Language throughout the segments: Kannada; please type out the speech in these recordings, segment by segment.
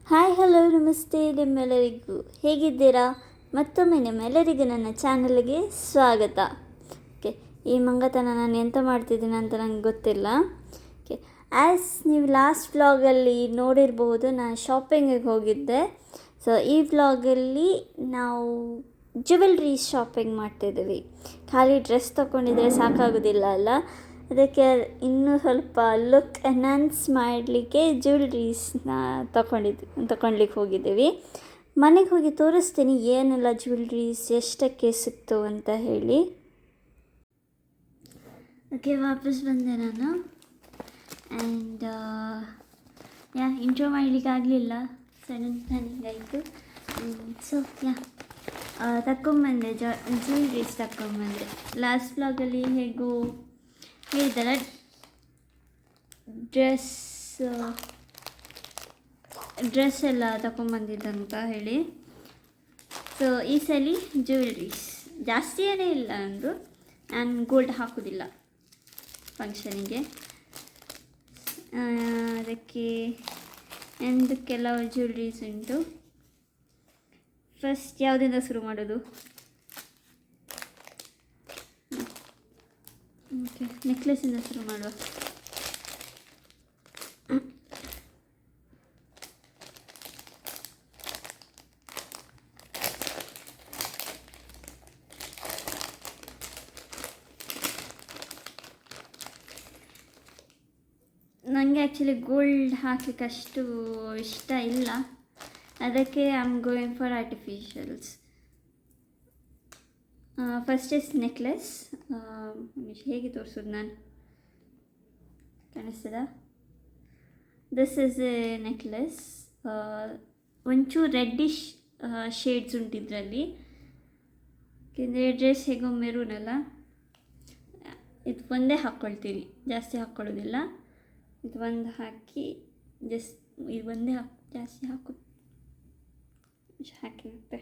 ಹಾಯ್ ಹಲೋ ನಮಸ್ತೆ ನಿಮ್ಮೆಲ್ಲರಿಗೂ ಹೇಗಿದ್ದೀರಾ? ಮತ್ತೊಮ್ಮೆ ನಿಮ್ಮೆಲ್ಲರಿಗೂ ನನ್ನ ಚಾನಲ್ಗೆ ಸ್ವಾಗತ. ಓಕೆ, ಈ ಮಂಗತನ ನಾನು ಎಂತ ಮಾಡ್ತಿದ್ದೀನಿ ಅಂತ ನನಗೆ ಗೊತ್ತಿಲ್ಲ. ಓಕೆ, ಆ್ಯಸ್ ನೀವು ಲಾಸ್ಟ್ ವ್ಲಾಗಲ್ಲಿ ನೋಡಿರ್ಬೋದು, ನಾನು ಶಾಪಿಂಗಿಗೆ ಹೋಗಿದ್ದೆ. ಸೊ ಈ ವ್ಲಾಗಲ್ಲಿ ನಾವು ಜ್ಯುವೆಲ್ರಿ ಶಾಪಿಂಗ್ ಮಾಡ್ತಿದ್ದೀವಿ. ಖಾಲಿ ಡ್ರೆಸ್ ತೊಗೊಂಡಿದ್ರೆ ಸಾಕಾಗೋದಿಲ್ಲ ಅಲ್ಲ, ಅದಕ್ಕೆ ಇನ್ನೂ ಸ್ವಲ್ಪ ಲುಕ್ ಎನ್ಹಾನ್ಸ್ ಮಾಡಲಿಕ್ಕೆ ಜ್ಯುವೆಲ್ರೀಸ್ನ ತಗೊಳ್ಲಿಕ್ಕೆ ಹೋಗಿದ್ದೀವಿ. ಮನೆಗೆ ಹೋಗಿ ತೋರಿಸ್ತೀನಿ ಏನೆಲ್ಲ ಜ್ಯುವೆಲ್ರೀಸ್ ಎಷ್ಟಕ್ಕೆ ಸಿಕ್ತು ಅಂತ ಹೇಳಿ. ಓಕೆ, ವಾಪಸ್ ಬಂದೆ ನಾನು. ಆ್ಯಂಡ್ ಇಂಟ್ರೋ ಮಾಡಲಿಕ್ಕೆ ಆಗಲಿಲ್ಲ, ಸಡನ್ ಪ್ಲಾನಿಂಗ್ ಆಯಿತು. ಸೊ ತಗೊಂಬಂದೆ ಜ್ಯುವೆಲ್ರೀಸ್ ತಗೊಂಬಂದೆ. ಲಾಸ್ಟ್ ವ್ಲಾಗಲ್ಲಿ ಹೇಗೂ ಹೇಳಿದಲ್ಲ, ಡ್ರೆಸ್ ಎಲ್ಲ ತಗೊಂಬಂದಿದ್ದಂತ ಹೇಳಿ. ಸೊ ಈ ಸಲ ಜ್ಯುವೆಲ್ರೀಸ್ ಜಾಸ್ತಿ ಏನೇ ಇಲ್ಲ ಅಂದು, ನಾನು ಗೋಲ್ಡ್ ಹಾಕೋದಿಲ್ಲ ಫಂಕ್ಷನಿಗೆ. ಅದಕ್ಕೆ ಎಂದು ಕೆಲವು ಜ್ಯುವೆಲ್ರೀಸ್ ಉಂಟು. ಫಸ್ಟ್ ಯಾವುದರಿಂದ ಶುರು ಮಾಡೋದು? ಓಕೆ, ನೆಕ್ಲೆಸಿಂದ ಶುರು ಮಾಡುವ. ನನಗೆ ಆ್ಯಕ್ಚುಲಿ ಗೋಲ್ಡ್ ಹಾಕಲಿಕ್ಕೆ ಅಷ್ಟು ಇಷ್ಟ ಇಲ್ಲ, ಅದಕ್ಕೆ I am going for artificials. First is necklace. ಹೇಗೆ ತೋರಿಸೋದು, ನಾನು ಕಾಣಿಸ್ತದ? This is a necklace. ಒಂಚೂರು ರೆಡ್ಡಿಶ್ ಶೇಡ್ಸ್ ಉಂಟು ಇದರಲ್ಲಿ. ಯಾಕೆಂದರೆ ಡ್ರೆಸ್ ಹೇಗೋ ಮೆರೂನ್ ಅಲ್ಲ, ಇದು ಒಂದೇ ಹಾಕ್ಕೊಳ್ತೀನಿ, ಜಾಸ್ತಿ ಹಾಕ್ಕೊಳ್ಳೋದಿಲ್ಲ. ಇದು ಒಂದು ಹಾಕಿ ಜಸ್ಟ್ ಇದು ಒಂದೇ ಜಾಸ್ತಿ ಹಾಕಿರುತ್ತೆ.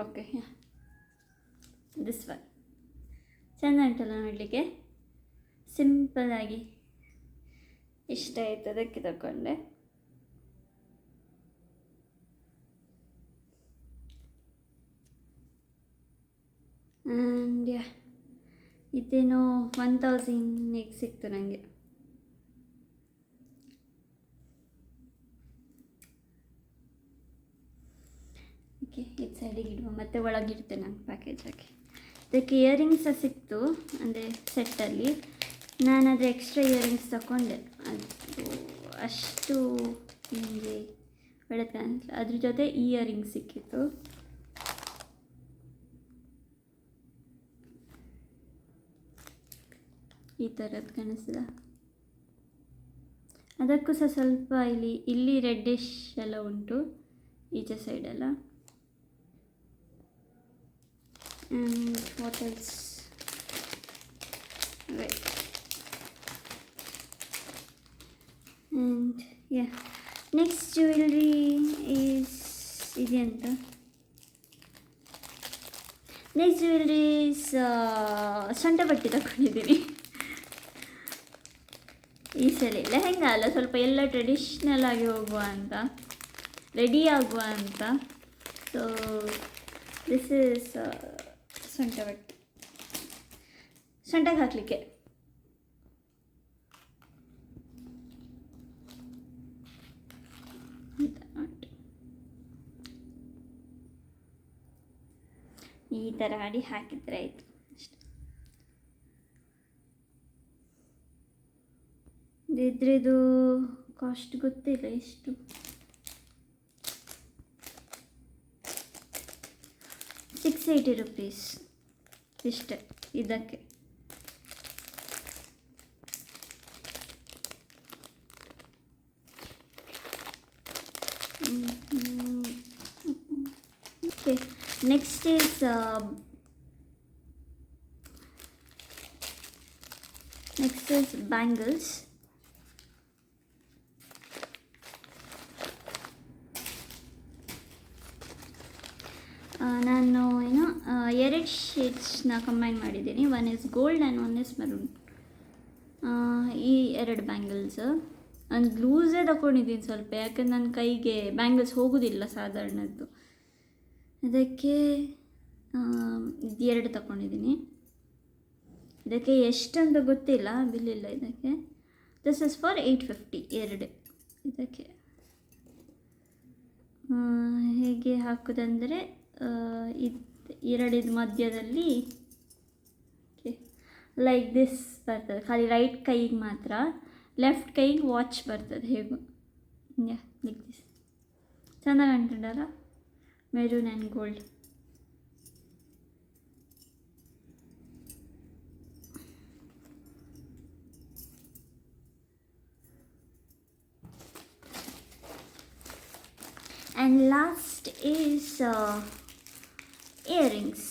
ಓಕೆ, ದಿಸ್ ಒನ್ ಚೆಂದ ಉಂಟಲ್ಲ ನೋಡಲಿಕ್ಕೆ, ಸಿಂಪಲ್ಲಾಗಿ ಇಷ್ಟ ಆಯಿತು, ಅದಕ್ಕೆ ತಗೊಂಡೆ. ಆ್ಯಂಡ್ ಇದೇನೋ 1000 ಸಿಕ್ತು ನನಗೆ. ಓಕೆ, ಇದು ಸೈಡಿಗೆ ಇಡುವ, ಮತ್ತೆ ಒಳಗಿಡ್ತೇನೆ ನಾನು ಪ್ಯಾಕೇಜ್ ಹಾಕಿ. ಇದಕ್ಕೆ ಇಯರಿಂಗ್ಸ್ ಸಹ ಸಿಕ್ತು, ಅಂದರೆ ಸೆಟ್ಟಲ್ಲಿ. ನಾನದು ಎಕ್ಸ್ಟ್ರಾ ಇಯರಿಂಗ್ಸ್ ತಗೊಂಡೆ, ಅದು ಅಷ್ಟು ನಿಮಗೆ ಒಳ್ಳೆದು ಕಾಣಿಲ್ಲ. ಅದ್ರ ಜೊತೆ ಇಯರಿಂಗ್ಸ್ ಸಿಕ್ಕಿತ್ತು. ಈ ಥರದ್ದು ಕಾಣಿಸ್ತದ. ಅದಕ್ಕೂ ಸಹ ಸ್ವಲ್ಪ ಇಲ್ಲಿ ರೆಡ್ಡಿಶ್ ಎಲ್ಲ ಉಂಟು, ಈಚೆ ಸೈಡೆಲ್ಲ. And what else? Right. And yeah, next jewelry is ಇದೆಂತ. ನೆಕ್ಸ್ಟ್ ಜ್ಯುವೆಲ್ರಿ ಇಸ್ ಸೊಂಟ ಬಟ್ಟೆ ತಗೊಂಡಿದ್ದೀನಿ. ಈ ಸಲ ಲೆಹೆಂಗಾ ಅಲ್ಲ, ಸ್ವಲ್ಪ ಎಲ್ಲ ಟ್ರೆಡಿಷ್ನಲ್ ಆಗಿ ಹೋಗುವ ಅಂತ, ರೆಡಿ ಆಗುವ ಅಂತ. ಸೊ ದಿಸ್ ಇಸ್ ಸೊಂಟ ಬಟ್ಟೆ, ಸೊಂಟಕ್ಕೆ ಹಾಕಲಿಕ್ಕೆ. ಈ ಥರ ಮಾಡಿ ಹಾಕಿದರೆ ಆಯಿತು ಅಷ್ಟೆ. ಇದ್ರದ್ದು ಕಾಸ್ಟ್ ಗೊತ್ತಿಲ್ಲ ಎಷ್ಟು. ₹680 ಇಷ್ಟೇ ಇದಕ್ಕೆ. Okay, next is bangles. ನಾನು ಎರಡು ಶೇಡ್ಸ್ನ ಕಂಬೈನ್ ಮಾಡಿದ್ದೀನಿ. One is gold and one is maroon. ಈ 2 ಬ್ಯಾಂಗಲ್ಸ್ ನಾನು ಲೂಸೇ ತಗೊಂಡಿದ್ದೀನಿ ಸ್ವಲ್ಪ, ಯಾಕಂದ್ರೆ ನನ್ನ ಕೈಗೆ ಬ್ಯಾಂಗಲ್ಸ್ ಹೋಗೋದಿಲ್ಲ ಸಾಧಾರಣದ್ದು. ಇದಕ್ಕೆ ಇದು 2 ತಗೊಂಡಿದ್ದೀನಿ. ಇದಕ್ಕೆ ಎಷ್ಟಂತ ಗೊತ್ತಿಲ್ಲ, ಬಿಲ್ ಇಲ್ಲ ಇದಕ್ಕೆ. This is for 850 2. ಇದಕ್ಕೆ ಹೇಗೆ ಹಾಕೋದಂದರೆ ಇದು 2 ಮಧ್ಯದಲ್ಲಿ ಲೈಕ್ ದಿಸ್ ಬರ್ತದೆ, ಖಾಲಿ ರೈಟ್ ಕೈಗೆ ಮಾತ್ರ, ಲೆಫ್ಟ್ ಕೈಗೆ ವಾಚ್ ಬರ್ತದೆ ಹೇಗೂ. ಲೈಕ್ ದಿಸ್ ಚೆಂದ ಕಾಣ್ತದಲ್ಲ, maroon and gold. And last is earrings.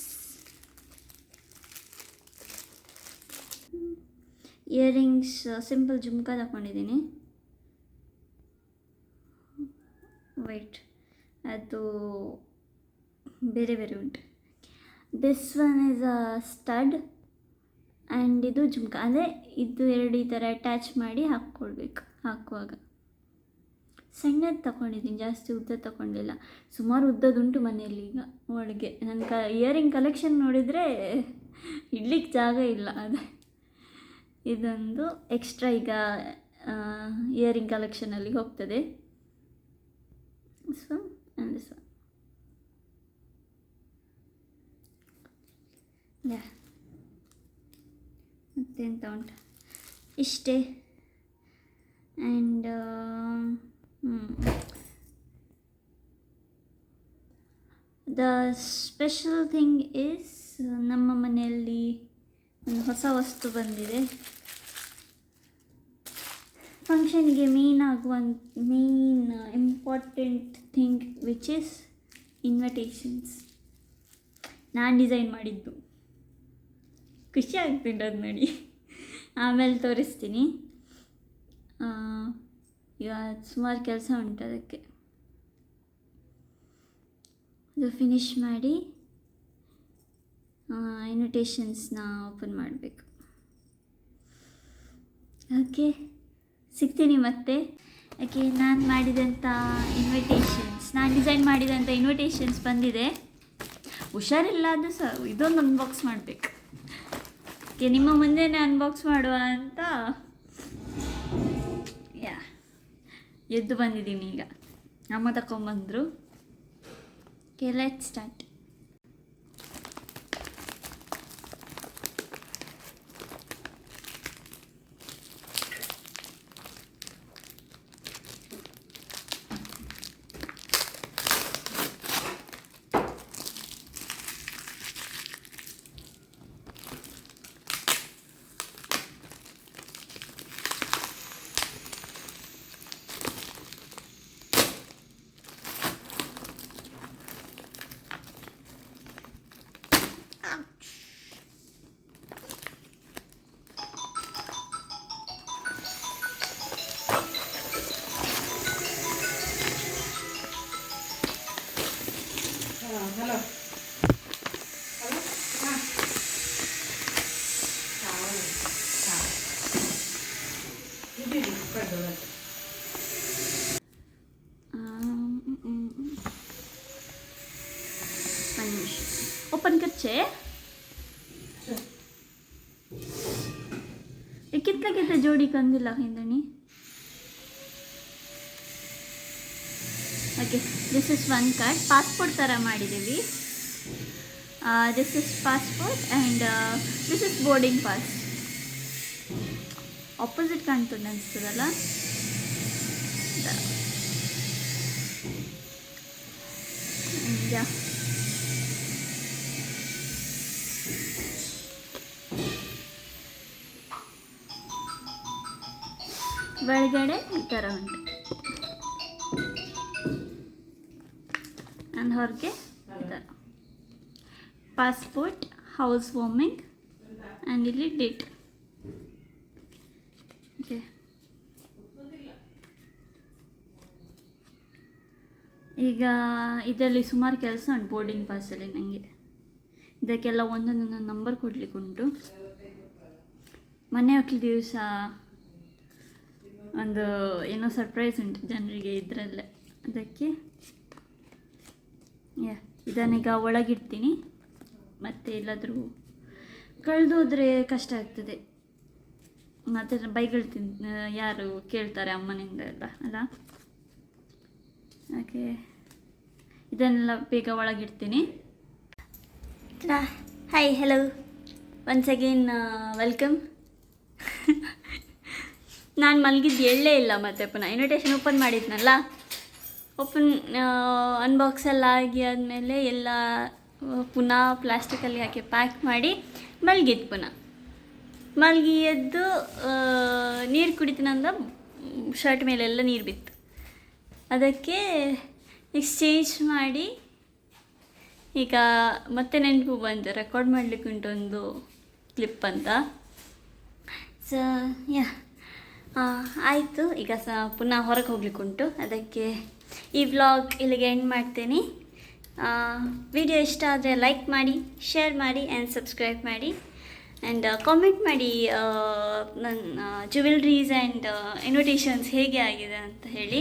Earrings simple jhumka ತಗೊಂಡಿದ್ದೀನಿ. ವೈಟ್, ಅದು ಬೇರೆ ಬೇರೆ ಉಂಟು. This one is a stud and ಇದು ಜುಮ್ಕಾ, ಅಂದರೆ ಇದು 2 ಈ ಥರ ಅಟ್ಯಾಚ್ ಮಾಡಿ ಹಾಕ್ಕೊಳ್ಬೇಕು ಹಾಕುವಾಗ. ಸಣ್ಣದು ತಗೊಂಡಿದ್ದೀನಿ, ಜಾಸ್ತಿ ಉದ್ದ ತಗೊಂಡಿಲ್ಲ. ಸುಮಾರು ಉದ್ದದುಂಟು ಮನೆಯಲ್ಲಿ ಈಗ ಒಳಗೆ. ನನ್ನ ಇಯರಿಂಗ್ ಕಲೆಕ್ಷನ್ ನೋಡಿದರೆ ಇಡ್ಲಿಕ್ಕೆ ಜಾಗ ಇಲ್ಲ. ಅದೇ ಇದೊಂದು ಎಕ್ಸ್ಟ್ರಾ ಈಗ ಇಯರಿಂಗ್ ಕಲೆಕ್ಷನಲ್ಲಿ ಹೋಗ್ತದೆ. ಸೊ ಆ್ಯಂಡ್ ಸೊ ಮತ್ತೆಂತ ಉಂಟು, ಇಷ್ಟೇ. And the special thing is, ನಮ್ಮ ಮನೆಯಲ್ಲಿ ಒಂದು ಹೊಸ ವಸ್ತು ಬಂದಿದೆ. ಫಂಕ್ಷನ್ಗೆ main important thing which is invitations. ನಾನು ಡಿಸೈನ್ ಮಾಡಿದ್ದು, ಖುಷಿ ಆಗ್ತಿಲ್ಲ ಅದು ನೋಡಿ, ಆಮೇಲೆ ತೋರಿಸ್ತೀನಿ. ಈಗ ಸುಮಾರು ಕೆಲಸ ಉಂಟು ಅದಕ್ಕೆ. ಅದು ಫಿನಿಷ್ ಮಾಡಿ ಇನ್ವಿಟೇಷನ್ಸ್ನ ಓಪನ್ ಮಾಡಬೇಕು. ಓಕೆ, ಸಿಗ್ತೀನಿ ಮತ್ತೆ. ಯಾಕೆ ನಾನು ಮಾಡಿದಂಥ ನಾನು ಡಿಸೈನ್ ಮಾಡಿದಂಥ ಇನ್ವಿಟೇಷನ್ಸ್ ಬಂದಿದೆ. ಹುಷಾರಿಲ್ಲ ಅದು ಸಹ, ಇದೊಂದು ಅನ್ಬಾಕ್ಸ್ ಮಾಡಬೇಕು. ಓಕೆ, ನಿಮ್ಮ ಮುಂದೆನೇ ಅನ್ಬಾಕ್ಸ್ ಮಾಡುವ ಅಂತ ಎದ್ದು ಬಂದಿದ್ದೀನಿ. ಈಗ ಅಮ್ಮ ತಗೊಂಬಂದರು. Okay, let start. ओपन कर छे कितना कितना जोड़ी कंदिಲ್ಲ ಹಿಂದನಿ. Okay, this is one card. Passport ಥರ ಮಾಡಿದ್ದೀವಿ. This is passport and this is boarding pass. Opposite ಕಾಣ್ತದೆ ಅನಿಸ್ತದಲ್ಲ. ಯಾ ಒಳಗಡೆ ಈ ಥರ ಉಂಟು ಆ್ಯಂಡ್ ಹೊರಗೆ ಈ ಥರ ಪಾಸ್ಪೋರ್ಟ್, ಹೌಸ್ ವಾರ್ಮಿಂಗ್ ಆ್ಯಂಡ್ ಇಲ್ಲಿ ಡೇಟ್. ಓಕೆ, ಈಗ ಇದರಲ್ಲಿ ಸುಮಾರು ಕೆಲಸ ಉಂಟು ಬೋರ್ಡಿಂಗ್ ಪಾಸಲ್ಲಿ. ನನಗೆ ಇದಕ್ಕೆಲ್ಲ ಒಂದೊಂದು ನಂಬರ್ ಕೊಡಲಿಕ್ಕೆ ಉಂಟು. ಮನೆ ಮಕ್ಕಳ ದಿವಸ ಒಂದು ಏನೋ ಸರ್ಪ್ರೈಸ್ ಉಂಟು ಜನರಿಗೆ ಇದರಲ್ಲೇ, ಅದಕ್ಕೆ ಇದನ್ನೀಗ ಒಳಗಿಡ್ತೀನಿ. ಮತ್ತು ಎಲ್ಲಾದರೂ ಕಳೆದೋದ್ರೆ ಕಷ್ಟ ಆಗ್ತದೆ, ಮತ್ತು ಬೈಗಳು ಯಾರು ಕೇಳ್ತಾರೆ ಅಮ್ಮನಿಂದ ಎಲ್ಲ ಅಲ್ಲ. ಓಕೆ, ಇದನ್ನೆಲ್ಲ ಬೇಗ ಒಳಗಿಡ್ತೀನಿ. Hi, hello, once again welcome. ನಾನು ಮಲಗಿದ್ದು ಎಳ್ಳೇ ಇಲ್ಲ, ಮತ್ತು ಪುನಃ ಇನ್ವಿಟೇಷನ್ ಓಪನ್ ಮಾಡಿದ್ನಲ್ಲ, ಅನ್ಬಾಕ್ಸ್ ಎಲ್ಲ ಆಗಿ ಆದಮೇಲೆ ಎಲ್ಲ ಪುನಃ ಪ್ಲಾಸ್ಟಿಕಲ್ಲಿ ಹಾಕಿ ಪ್ಯಾಕ್ ಮಾಡಿ ಮಲಗಿದ್ದು. ಪುನಃ ಮಲಗಿ ಎದ್ದು ನೀರು ಕುಡಿತೀನಂದ ಶರ್ಟ್ ಮೇಲೆಲ್ಲ ನೀರು ಬಿತ್ತು. ಅದಕ್ಕೆ ಎಕ್ಸ್ಚೇಂಜ್ ಮಾಡಿ ಈಗ ಮತ್ತೆ ನೆನಪು ಬಂತು ರೆಕಾರ್ಡ್ ಮಾಡಲಿಕ್ಕೆ ಉಂಟು ಒಂದು ಕ್ಲಿಪ್ ಅಂತ. ಸೊ ಆಯಿತು, ಈಗ ಪುನಃ ಹೊರಗೆ ಹೋಗ್ಲಿಕ್ಕೆ ಉಂಟು. ಅದಕ್ಕೆ ಈ ವ್ಲಾಗ್ ಇಲ್ಲಿಗೆ ಎಂಡ್ ಮಾಡ್ತೀನಿ. ವಿಡಿಯೋ ಇಷ್ಟ ಆದರೆ ಲೈಕ್ ಮಾಡಿ, ಶೇರ್ ಮಾಡಿ ಆ್ಯಂಡ್ ಸಬ್ಸ್ಕ್ರೈಬ್ ಮಾಡಿ ಆ್ಯಂಡ್ ಕಾಮೆಂಟ್ ಮಾಡಿ ನನ್ನ ಜ್ಯುವೆಲ್ರೀಸ್ ಆ್ಯಂಡ್ ಇನ್ವಿಟೇಷನ್ಸ್ ಹೇಗೆ ಆಗಿದೆ ಅಂತ ಹೇಳಿ.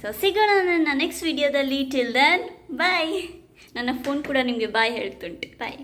ಸೊ ಸಿಗೋಣ ನನ್ನ ನೆಕ್ಸ್ಟ್ ವಿಡಿಯೋದಲ್ಲಿ. Till then bye. ನನ್ನ ಫೋನ್ ಕೂಡ ನಿಮಗೆ ಬಾಯ್ ಹೇಳ್ತುಂಟು. ಬಾಯ್.